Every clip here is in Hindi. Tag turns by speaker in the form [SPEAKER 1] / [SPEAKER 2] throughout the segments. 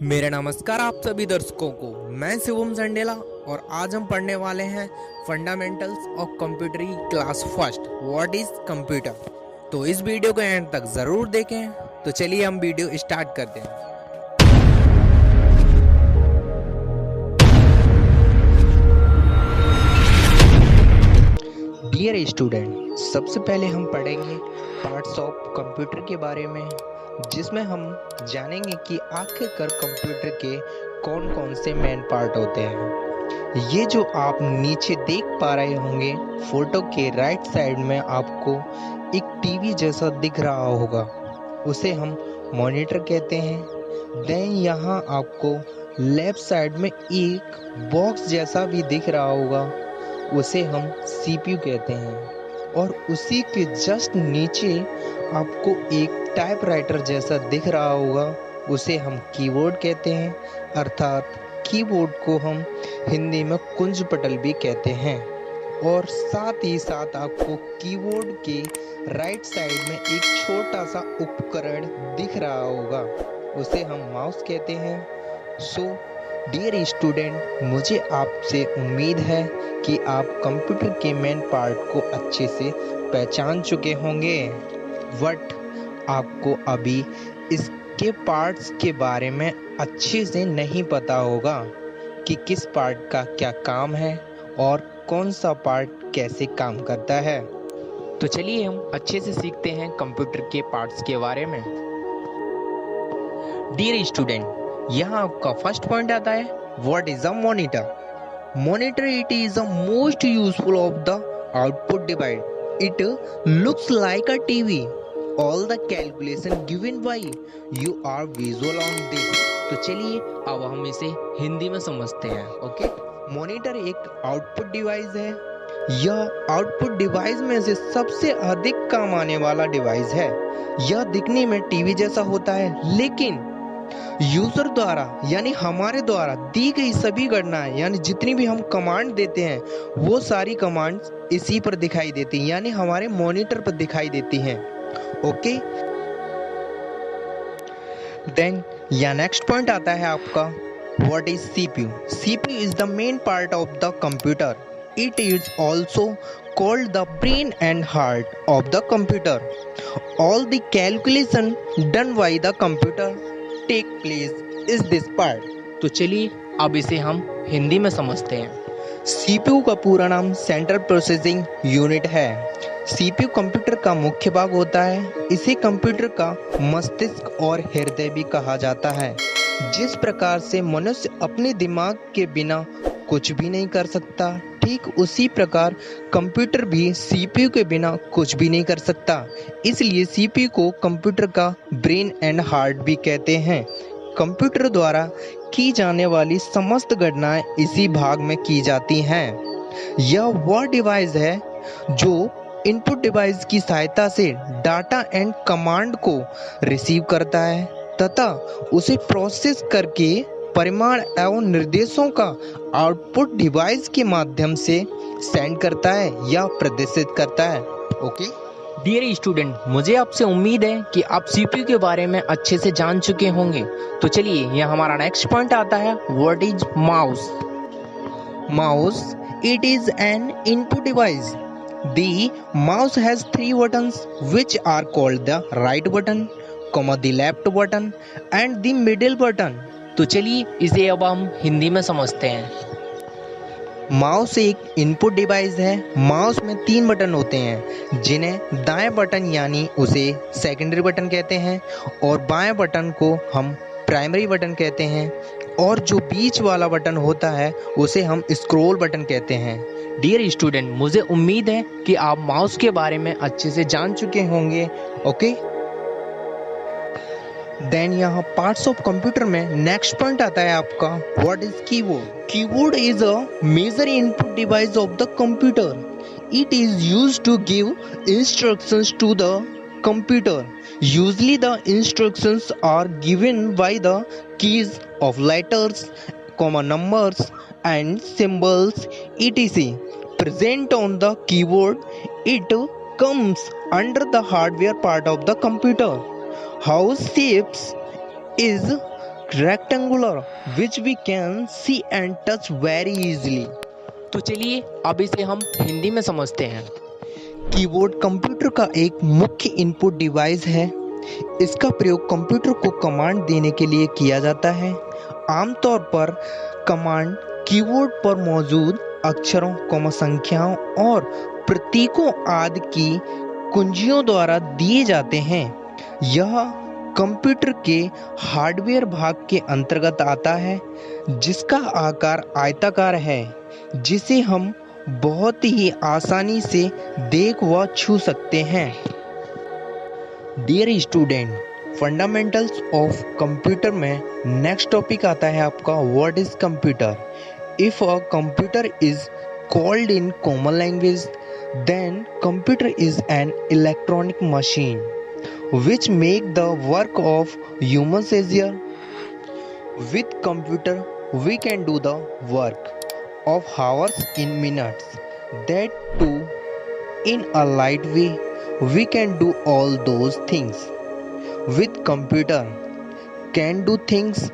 [SPEAKER 1] मेरा नमस्कार आप सभी दर्शकों को। मैं शिवम संडेला और आज हम पढ़ने वाले हैं फंडामेंटल्स ऑफ कंप्यूटर की class first what is computer. तो इस वीडियो को एंड तक ज़रूर देखें। तो चलिए हम वीडियो स्टार्ट करते हैं। डियर स्टूडेंट, सबसे पहले हम पढ़ेंगे पार्ट्स ऑफ कंप्यूटर के बारे में, जिसमें हम जानेंगे कि आखिरकार कंप्यूटर के कौन कौन से मेन पार्ट होते हैं। ये जो आप नीचे देख पा रहे होंगे फोटो के राइट साइड में आपको एक टीवी जैसा दिख रहा होगा, उसे हम मॉनिटर कहते हैं। देन यहाँ आपको लेफ्ट साइड में एक बॉक्स जैसा भी दिख रहा होगा, उसे हम सीपीयू कहते हैं। और उसी के जस्ट नीचे आपको एक टाइपराइटर जैसा दिख रहा होगा, उसे हम कीबोर्ड कहते हैं। अर्थात कीबोर्ड को हम हिंदी में कुंज पटल भी कहते हैं। और साथ ही साथ आपको कीबोर्ड के राइट साइड में एक छोटा सा उपकरण दिख रहा होगा, उसे हम माउस कहते हैं। सो डियर स्टूडेंट, मुझे आपसे उम्मीद है कि आप कंप्यूटर के मेन पार्ट को अच्छे से पहचान चुके होंगे। बट आपको अभी इसके पार्ट्स के बारे में अच्छे से नहीं पता होगा कि किस पार्ट का क्या काम है और कौन सा पार्ट कैसे काम करता है। तो चलिए हम अच्छे से सीखते हैं कंप्यूटर के पार्ट्स के बारे में। डियर स्टूडेंट, यहाँ आपका फर्स्ट पॉइंट आता है what is a monitor. Monitor, it is the most useful of the output device. It looks like a TV. All the calculation given by you are visual on this. तो चलिए अब हम इसे हिंदी में समझते हैं। ओके, मॉनिटर एक आउटपुट डिवाइस है। यह आउटपुट डिवाइस में से सबसे अधिक काम आने वाला डिवाइस है। यह दिखने में टीवी जैसा होता है, लेकिन यूजर द्वारा यानी हमारे द्वारा दी गई सभी गणनाएं यानी जितनी भी हम कमांड देते हैं वो सारी कमांड्स इसी पर दिखाई देती हैं, यानी हमारे मॉनिटर पर दिखाई देती हैं। ओके, देन या नेक्स्ट पॉइंट आता है आपका what is CPU. CPU is the main part of the computer. It is also called the brain and heart of the computer. All the calculation done by the computer take place is this part. तो चलिए अब इसे हम हिंदी में समझते हैं। सीपीयू का पूरा नाम सेंट्रल प्रोसेसिंग यूनिट है। सीपीयू कंप्यूटर का मुख्य भाग होता है। इसे कंप्यूटर का मस्तिष्क और हृदय भी कहा जाता है। जिस प्रकार से मनुष्य अपने दिमाग के बिना कुछ भी नहीं कर सकता, ठीक उसी प्रकार कंप्यूटर भी सीपीयू के बिना कुछ भी नहीं कर सकता। इसलिए सीपीयू को कंप्यूटर का ब्रेन एंड हार्ट भी कहते हैं। कंप्यूटर द्वारा की जाने वाली समस्त गणनाएं इसी भाग में की जाती हैं। यह वह डिवाइस है जो इनपुट डिवाइस की सहायता से डाटा एंड कमांड को रिसीव करता है तथा उसे प्रोसेस करके परिमाण एवं निर्देशों का आउटपुट डिवाइस के माध्यम से सेंड करता है या प्रदर्शित करता है। ओके डियर स्टूडेंट, मुझे आपसे उम्मीद है कि आप सीपीयू के बारे में अच्छे से जान चुके होंगे। तो चलिए यहाँ हमारा नेक्स्ट पॉइंट आता है what is mouse. Mouse, it is an input device. The mouse has 3 buttons which are called the right button, the left button and the middle button. तो चलिए इसे अब हम हिंदी में समझते हैं। माउस एक इनपुट डिवाइस है। माउस में 3 बटन होते हैं, जिन्हें दाएं बटन यानी उसे सेकेंडरी बटन कहते हैं और बाएं बटन को हम प्राइमरी बटन कहते हैं, और जो बीच वाला बटन होता है उसे हम स्क्रॉल बटन कहते हैं। डियर स्टूडेंट, मुझे उम्मीद है कि आप माउस के बारे में अच्छे से जान चुके होंगे। ओके, देन यहाँ पार्ट्स ऑफ कंप्यूटर में नेक्स्ट पॉइंट आता है आपका what is keyboard. Keyboard is a major input device of the computer. It is used to give instructions to the computer. Usually the instructions are given by the keys of letters, numbers and symbols etc. present on the keyboard. It comes under the hardware part of the computer. House shapes is rectangular which we can see and touch very easily.
[SPEAKER 2] तो चलिए अब इसे हम हिंदी में समझते हैं।
[SPEAKER 1] कीबोर्ड कंप्यूटर का एक मुख्य इनपुट डिवाइस है। इसका प्रयोग कंप्यूटर को कमांड देने के लिए किया जाता है। आमतौर पर कमांड कीबोर्ड पर मौजूद अक्षरों, संख्याओं और प्रतीकों आदि की कुंजियों द्वारा दिए जाते हैं। यह कंप्यूटर के हार्डवेयर भाग के अंतर्गत आता है, जिसका आकार आयताकार है, जिसे हम बहुत ही आसानी से देख व छू सकते हैं। Dear student, fundamentals of computer में नेक्स्ट टॉपिक आता है आपका what is computer. If a computer is called in common language, then computer is an electronic machine which make the work of humans easier. With computer we can do the work of hours in minutes. That too in a light way. We can do all those things. With computer can do things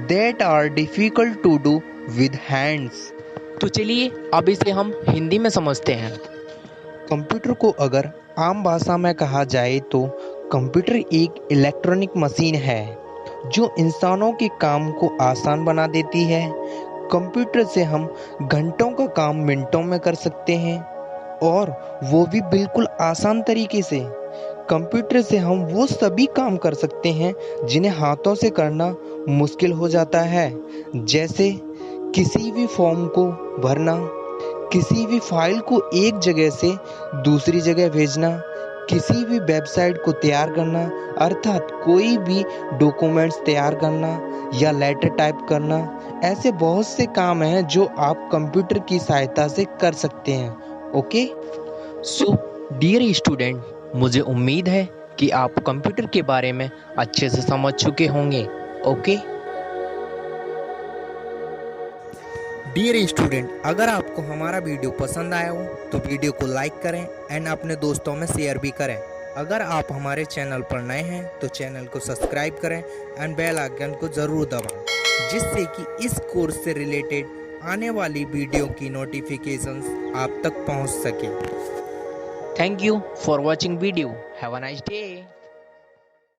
[SPEAKER 1] that are difficult to do with hands.
[SPEAKER 2] तो चलिए अब इसे हम हिंदी में समझते हैं।
[SPEAKER 1] कंप्यूटर को अगर आम भाषा में कहा जाए तो कंप्यूटर एक इलेक्ट्रॉनिक मशीन है जो इंसानों के काम को आसान बना देती है। कंप्यूटर से हम घंटों का काम मिनटों में कर सकते हैं, और वो भी बिल्कुल आसान तरीके से। कंप्यूटर से हम वो सभी काम कर सकते हैं जिन्हें हाथों से करना मुश्किल हो जाता है, जैसे किसी भी फॉर्म को भरना, किसी भी फाइल को एक जगह से दूसरी जगह भेजना, किसी भी वेबसाइट को तैयार करना, अर्थात कोई भी डॉक्यूमेंट्स तैयार करना या लेटर टाइप करना। ऐसे बहुत से काम हैं जो आप कंप्यूटर की सहायता से कर सकते हैं। ओके,
[SPEAKER 2] सो डियर स्टूडेंट, मुझे उम्मीद है कि आप कंप्यूटर के बारे में अच्छे से समझ चुके होंगे। ओके
[SPEAKER 1] डियर स्टूडेंट, अगर आपको हमारा वीडियो पसंद आया हो तो वीडियो को लाइक करें एंड अपने दोस्तों में शेयर भी करें। अगर आप हमारे चैनल पर नए हैं तो चैनल को सब्सक्राइब करें एंड बेल आइकन को ज़रूर दबाएं, जिससे कि इस कोर्स से रिलेटेड आने वाली वीडियो की नोटिफिकेशंस आप तक पहुंच सके।
[SPEAKER 2] Thank you for watching video. Have a nice day.